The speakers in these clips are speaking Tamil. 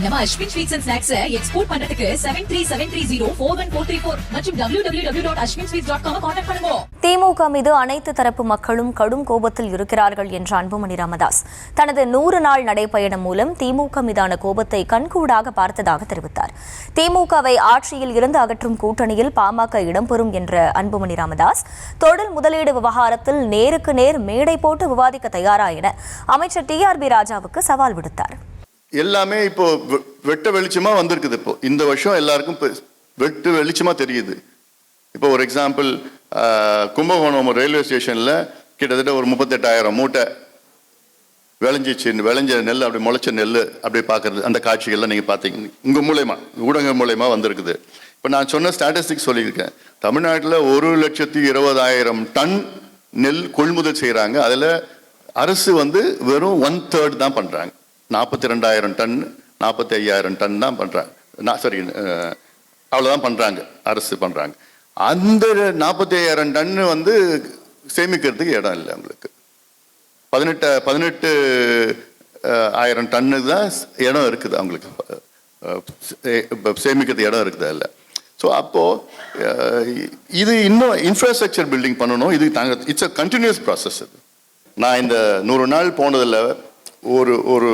நம்ம Ashwin sweets and snacks export பண்றதுக்கு 7373041434 மற்றும் www.ashwinsweets.com கான்டாக்ட் பண்ணுங்க. திமுக மீது அனைத்து தரப்பு மக்களும் கடும் கோபத்தில் இருக்கிறார்கள் என்ற அன்புமணி ராமதாஸ் தனது 100 நாள் நடைபயணம் மூலம் திமுக மீதான கோபத்தை கண்கூடாக பார்த்ததாக தெரிவித்தார். திமுகவை ஆட்சியில் இருந்து அகற்றும் கூட்டணியில் பாமக இடம்பெறும் என்ற அன்புமணி ராமதாஸ் தொழில் முதலீடு விவகாரத்தில் நேருக்கு நேர் மேடை போட்டு விவாதிக்க தயாரா என அமைச்சர் TRB ராஜாவுக்கு சவால் விடுத்தார். எல்லாமே இப்போ வெட்ட வெளிச்சமா வந்திருக்குது. இப்போ இந்த வருஷம் எல்லாருக்கும் வெட்டு வெளிச்சமா தெரியுது. இப்போ ஒரு எக்ஸாம்பிள், கும்பகோணம் ரயில்வே ஸ்டேஷன்ல கிட்டத்தட்ட ஒரு 38,000 மூட்டை விளைஞ்ச நெல், அப்படி முளைச்ச நெல் அப்படி பார்க்கறது, அந்த காட்சிகள்லாம் நீங்கள் பார்த்தீங்க. உங்கள் மூலயமா, ஊடகம் மூலயமா வந்திருக்குது. இப்போ நான் சொன்ன ஸ்டாட்டிஸ்டிக்ஸ் சொல்லியிருக்கேன். தமிழ்நாட்டில் 1,20,000 டன் நெல் கொள்முதல் செய்கிறாங்க. அதில் அரசு வெறும் 1/3 தான் பண்ணுறாங்க. 42,000 டன் 45,000 டன் தான் பண்ணுறாங்க. சரி, அவ்வளோதான் பண்ணுறாங்க, அரசு பண்ணுறாங்க. அந்த 45,000 டன்னு சேமிக்கிறதுக்கு இடம் இல்லை. அவங்களுக்கு 18,000 டன்னுக்கு தான் இடம் இருக்குது. அவங்களுக்கு சேமிக்கிறது இடம் இருக்குது இல்லை. ஸோ அப்போது இது இன்னும் இன்ஃப்ராஸ்ட்ரக்சர் பில்டிங் பண்ணணும். இது இட்ஸ் அ கண்டினியூஸ் ப்ராசஸ். இது நான் இந்த 100 நாள் போனதில் ஒரு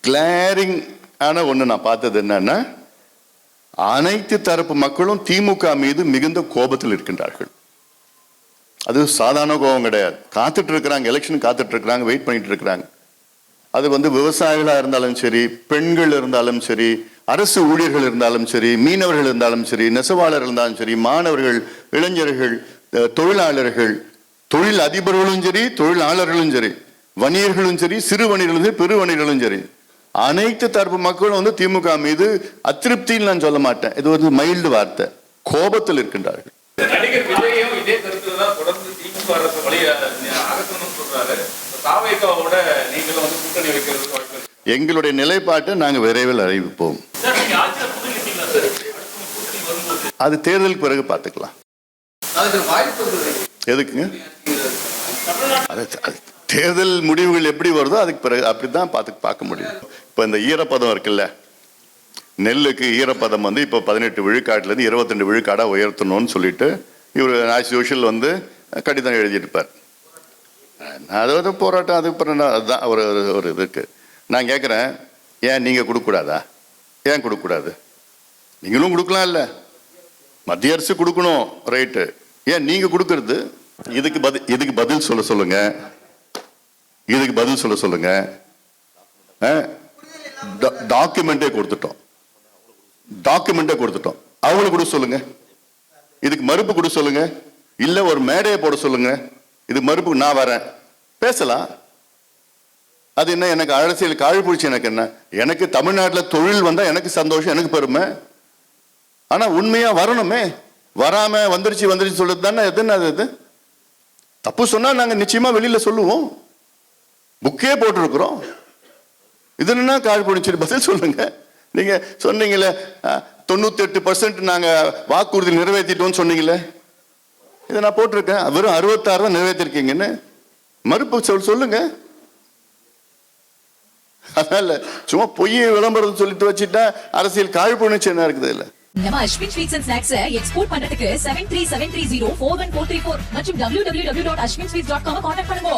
கிளாரிங் ஆன ஒன்று நான் பார்த்தது என்னன்னா, அனைத்து தரப்பு மக்களும் திமுக மீது மிகுந்த கோபத்தில் இருக்கின்றார்கள். அது சாதாரண கோபம் கிடையாது. காத்துட்டு இருக்கிறாங்க, எலெக்ஷன் காத்துட்டு இருக்கிறாங்க, வெயிட் பண்ணிட்டு இருக்கிறாங்க. அது விவசாயிகளாக இருந்தாலும் சரி, பெண்கள் இருந்தாலும் சரி, அரசு ஊழியர்கள் இருந்தாலும் சரி, மீனவர்கள் இருந்தாலும் சரி, நெசவாளர்கள் இருந்தாலும் சரி, மாணவர்கள், இளைஞர்கள், தொழிலாளர்கள், தொழில் அதிபர்களும் சரி, தொழிலாளர்களும் சரி, வணிகர்களும் சரி, சிறு வணிகர்களும் சரி, பெரு வணிகர்களும் சரி, அனைத்து தரப்பு மக்களும் திமுக மீது அதிருப்தியில் நான் சொல்ல மாட்டேன், இது ஒரு மைல்டு வார்த்தை, கோபத்தில் இருக்கின்றார்கள். எங்களுடைய நிலைப்பாட்டை நாங்கள் விரைவில் அறிவிப்போம். அது தேர்தலுக்கு பிறகு பார்த்துக்கலாம். எதுக்குங்க? தேர்தல் முடிவுகள் எப்படி வருதோ அதுக்கு பிறகு அப்படிதான் பார்க்க முடியும். இப்போ இந்த ஈரப்பதம் இருக்குல்ல, நெல்லுக்கு ஈரப்பதம் இப்போ 18 விழுக்காட்டிலேருந்து 22 விழுக்காடாக உயர்த்தணும்னு சொல்லிட்டு இவர் ஆஸ் யூஷுவல் கடிதம் எழுதியிருப்பார். அதாவது போராட்டம், அதுதான் ஒரு இதுக்கு நான் கேட்குறேன், ஏன் நீங்கள் கொடுக்கக்கூடாதா? ஏன் கொடுக்கக்கூடாது? நீங்களும் கொடுக்கலாம் இல்லை, மத்திய அரசு கொடுக்கணும், ரைட்டு. ஏன் நீங்கள் கொடுக்கறது? இதுக்கு பதில் சொல்ல சொல்லுங்க. இதுக்கு பதில் சொல்ல சொல்லுங்க. டாக்குமெண்டே கொடுத்துட்டோம், அவங்களுக்கு கொடுக்க சொல்லுங்க. இதுக்கு மறுப்பு கொடுக்க சொல்லுங்க. இல்ல ஒரு மேடையை போட சொல்லுங்க. இது மறுப்பு, நான் வரேன், பேசலாம். அது என்ன, எனக்கு அரசியல் காழ்ப்புடிச்சு எனக்கு என்ன? எனக்கு தமிழ்நாட்டில் தொழில் வந்தா எனக்கு சந்தோஷம், எனக்கு பெருமை. ஆனா உண்மையா வரணுமே. வராம வந்துருச்சு சொல்றது தானே. எதுன்னு அது தப்பு சொன்னா நாங்க நிச்சயமா வெளியில சொல்லுவோம். புக்கே போட்டிருக்கிறோம். இது என்ன காழ்ப்புடிச்சு? பதில் சொல்லுங்க. நீங்க சொன்னீங்களே 98% நாங்க வாக்குறுதி நிறைவேற்றிட்டோம்னு சொன்னீங்களே, இதை நான் போட்டிருக்கேன். வெறும் 66 தான் நிறைவேற்றிருக்கீங்கன்னு மறுப்பு சொல்லுங்க. அதனால சும்மா பொய் விளம்பரம் சொல்லிட்டு வச்சுட்டா அரசியல் காழ்ப்புணர்ச்சி என்ன இருக்குது இல்ல. நம்ம Ashwin sweets and snacks export பண்றதுக்கு 7373041434 மற்றும் www.ashwinsweets.com கான்டாக்ட் பண்ணுங்க.